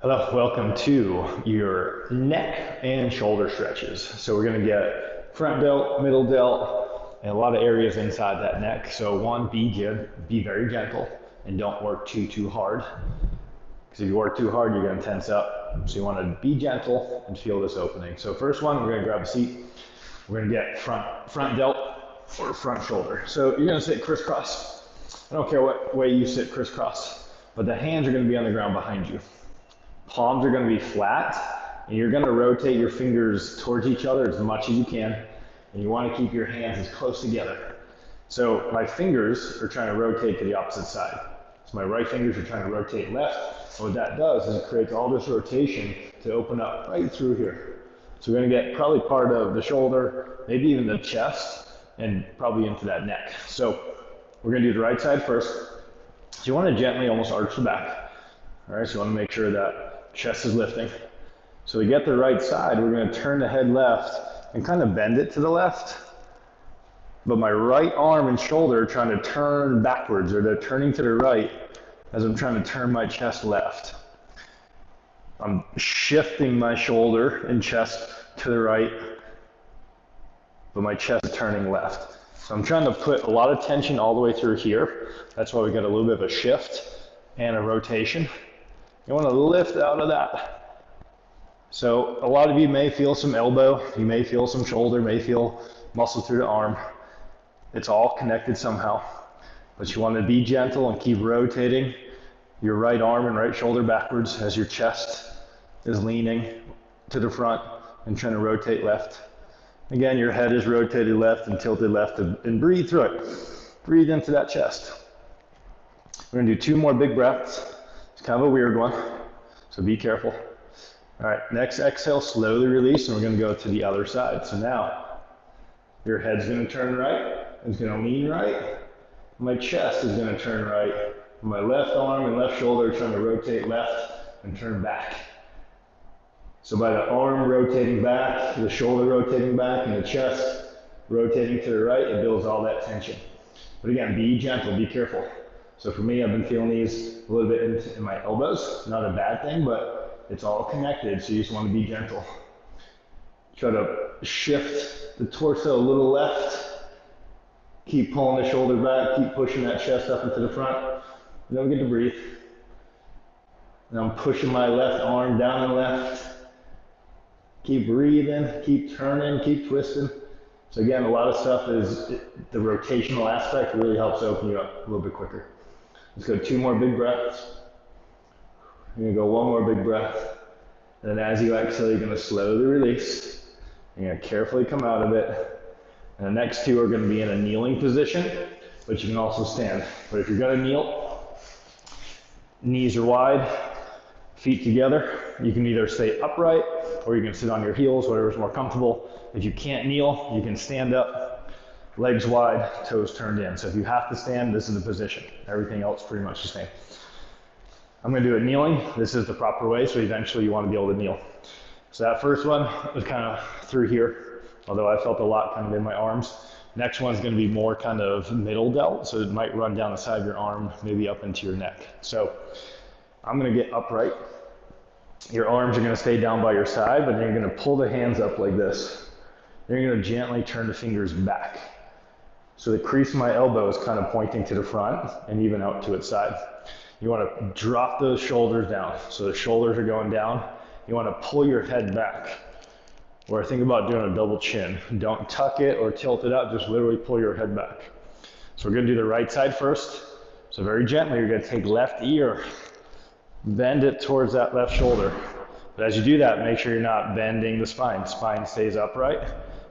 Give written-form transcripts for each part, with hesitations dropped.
Hello, welcome to your neck and shoulder stretches. So we're gonna get front delt, middle delt, and a lot of areas inside that neck. So one, be very gentle and don't work too hard. Because if you work too hard, you're gonna tense up. So you wanna be gentle and feel this opening. So first one, we're gonna grab a seat. We're gonna get front delt or front shoulder. So you're gonna sit crisscross. I don't care what way you sit crisscross, but the hands are gonna be on the ground behind you. Palms are going to be flat, and you're going to rotate your fingers towards each other as much as you can, and you want to keep your hands as close together. So my fingers are trying to rotate to the opposite side. So my right fingers are trying to rotate left, and what that does is it creates all this rotation to open up right through here. So we're going to get probably part of the shoulder, maybe even the chest, and probably into that neck. So we're going to do the right side first. So you want to gently almost arch the back. All right, so you want to make sure that chest is lifting. So to get the right side, we're going to turn the head left and kind of bend it to the left. But my right arm and shoulder are trying to turn backwards, or they're turning to the right as I'm trying to turn my chest left. I'm shifting my shoulder and chest to the right, but my chest is turning left. So I'm trying to put a lot of tension all the way through here. That's why we got a little bit of a shift and a rotation. You want to lift out of that. So a lot of you may feel some elbow, you may feel some shoulder, may feel muscle through the arm. It's all connected somehow. But you want to be gentle and keep rotating your right arm and right shoulder backwards as your chest is leaning to the front and trying to rotate left. Again, your head is rotated left and tilted left, and breathe through it. Breathe into that chest. We're going to do 2 more big breaths. It's kind of a weird one, so be careful. All right, next exhale, slowly release, and we're going to go to the other side. So now, your head's going to turn right, it's going to lean right, my chest is going to turn right, my left arm and left shoulder are trying to rotate left and turn back. So by the arm rotating back, the shoulder rotating back, and the chest rotating to the right, it builds all that tension. But again, be gentle, be careful. So for me, I've been feeling these a little bit in my elbows. Not a bad thing, but it's all connected, so you just want to be gentle. Try to shift the torso a little left. Keep pulling the shoulder back, keep pushing that chest up into the front. And then we get to breathe. And I'm pushing my left arm down and left. Keep breathing, keep turning, keep twisting. So again, a lot of stuff is, the rotational aspect really helps open you up a little bit quicker. Let's go 2 more big breaths. You're gonna go 1 more big breath. And then as you exhale, you're gonna slowly release. You're gonna carefully come out of it. And the next 2 are gonna be in a kneeling position, but you can also stand. But if you're gonna kneel, knees are wide, feet together. You can either stay upright or you can sit on your heels, whatever's more comfortable. If you can't kneel, you can stand up. Legs wide, toes turned in. So if you have to stand, this is the position. Everything else pretty much the same. I'm going to do it kneeling. This is the proper way, so eventually you want to be able to kneel. So that first one was kind of through here, although I felt a lot kind of in my arms. Next one's going to be more kind of middle delt, so it might run down the side of your arm, maybe up into your neck. So I'm going to get upright. Your arms are going to stay down by your side, but then you're going to pull the hands up like this. Then you're going to gently turn the fingers back. So the crease of my elbow is kind of pointing to the front and even out to its side. You want to drop those shoulders down. So the shoulders are going down. You want to pull your head back. Or think about doing a double chin. Don't tuck it or tilt it up, just literally pull your head back. So we're going to do the right side first. So very gently, you're going to take left ear, bend it towards that left shoulder. But as you do that, make sure you're not bending the spine. Spine stays upright.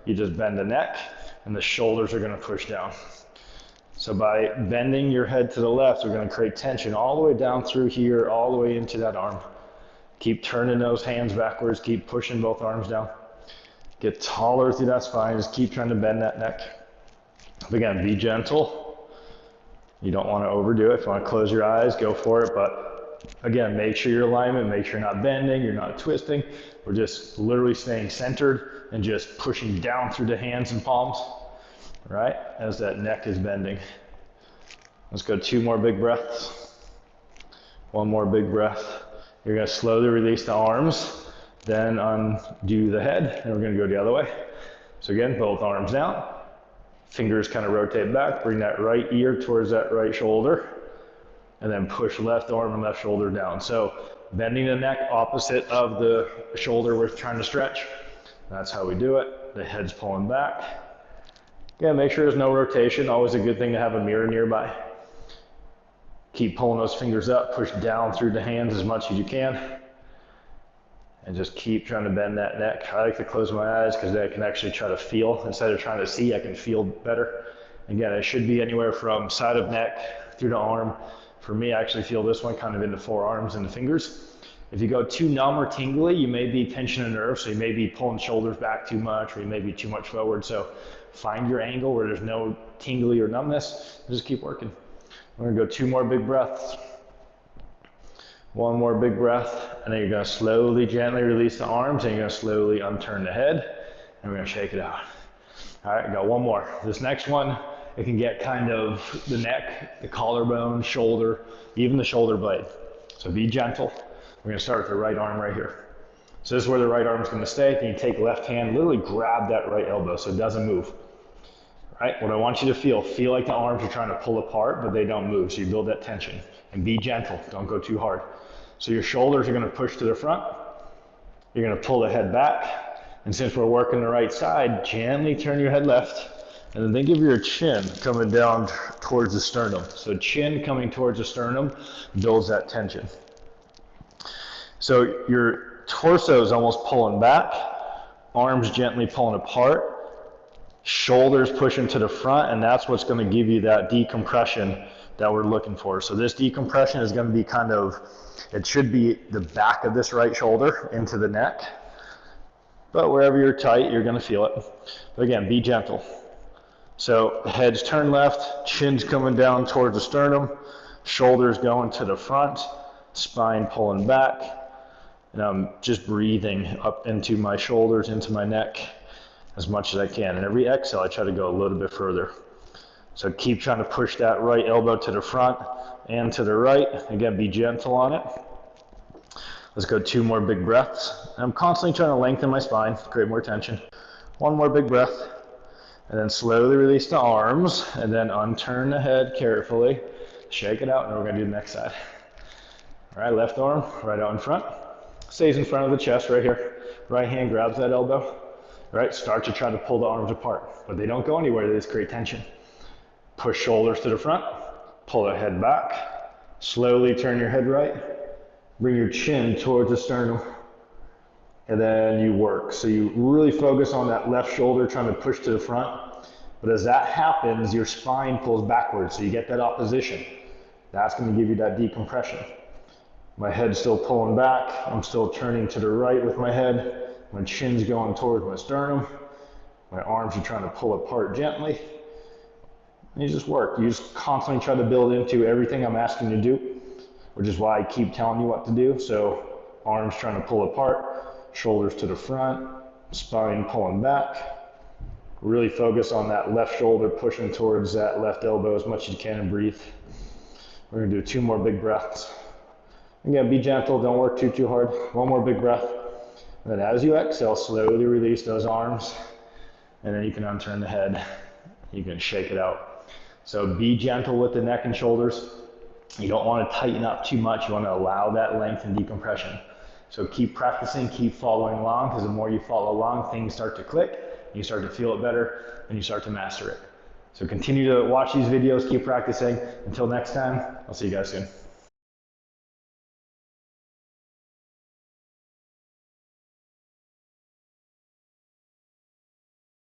You just bend the neck, and the shoulders are going to push down. So by bending your head to the left, we're going to create tension all the way down through here, all the way into that arm. Keep turning those hands backwards, keep pushing both arms down. Get taller through that spine, just keep trying to bend that neck. Again, be gentle. You don't want to overdo it. If you want to close your eyes, go for it, but again, make sure your alignment, make sure you're not bending, you're not twisting. We're just literally staying centered and just pushing down through the hands and palms, right, as that neck is bending. Let's go 2 more big breaths. 1 more big breath. You're gonna slowly release the arms, then undo the head, and we're gonna go the other way. So again, both arms down, fingers kind of rotate back, bring that right ear towards that right shoulder, and then push left arm and left shoulder down. So bending the neck opposite of the shoulder we're trying to stretch. That's how we do it. The head's pulling back. Again, make sure there's no rotation. Always a good thing to have a mirror nearby. Keep pulling those fingers up, push down through the hands as much as you can. And just keep trying to bend that neck. I like to close my eyes because then I can actually try to feel. Instead of trying to see, I can feel better. Again, it should be anywhere from side of neck through the arm. For me, I actually feel this one kind of in the forearms and the fingers. If you go too numb or tingly, you may be pinching a nerve, so you may be pulling shoulders back too much, or you may be too much forward. So find your angle where there's no tingly or numbness, and just keep working. We're gonna go 2 more big breaths. 1 more big breath, and then you're gonna slowly, gently release the arms, and you're gonna slowly unturn the head, and we're gonna shake it out. All right, got 1 more. This next one, it can get kind of the neck, the collarbone, shoulder, even the shoulder blade. So be gentle. We're gonna start with the right arm right here. So this is where the right arm is gonna stay. Then you take left hand, literally grab that right elbow so it doesn't move. All right, what I want you to feel like the arms are trying to pull apart, but they don't move. So you build that tension. And be gentle, don't go too hard. So your shoulders are gonna push to the front. You're gonna pull the head back. And since we're working the right side, gently turn your head left. And then think of your chin coming down towards the sternum. So chin coming towards the sternum builds that tension. So your torso is almost pulling back, arms gently pulling apart, shoulders pushing to the front, and that's what's gonna give you that decompression that we're looking for. So this decompression is gonna be kind of, it should be the back of this right shoulder into the neck, but wherever you're tight, you're gonna feel it. But again, be gentle. So head's turned left, chin's coming down towards the sternum, shoulders going to the front, spine pulling back, and I'm just breathing up into my shoulders, into my neck as much as I can. And every exhale, I try to go a little bit further. So keep trying to push that right elbow to the front and to the right. Again, be gentle on it. Let's go 2 more big breaths. I'm constantly trying to lengthen my spine, create more tension. 1 more big breath. And then slowly release the arms, and then unturn the head carefully. Shake it out, and we're gonna do the next side. All right, left arm, right out in front. Stays in front of the chest right here. Right hand grabs that elbow. All right, start to try to pull the arms apart, but they don't go anywhere, they just create tension. Push shoulders to the front, pull the head back. Slowly turn your head right. Bring your chin towards the sternum. And then you work. So you really focus on that left shoulder trying to push to the front. But as that happens, your spine pulls backwards. So you get that opposition. That's going to give you that decompression. My head's still pulling back. I'm still turning to the right with my head. My chin's going towards my sternum. My arms are trying to pull apart gently. And you just work. You just constantly try to build into everything I'm asking you to do, which is why I keep telling you what to do. So arms trying to pull apart. Shoulders to the front, spine pulling back. Really focus on that left shoulder pushing towards that left elbow as much as you can and breathe. We're gonna do 2 more big breaths. Again, be gentle, don't work too hard. 1 more big breath. And then as you exhale, slowly release those arms. And then you can unturn the head. You can shake it out. So be gentle with the neck and shoulders. You don't wanna tighten up too much. You wanna allow that length and decompression. So keep practicing, keep following along, because the more you follow along, things start to click, you start to feel it better, and you start to master it. So continue to watch these videos, keep practicing. Until next time, I'll see you guys soon.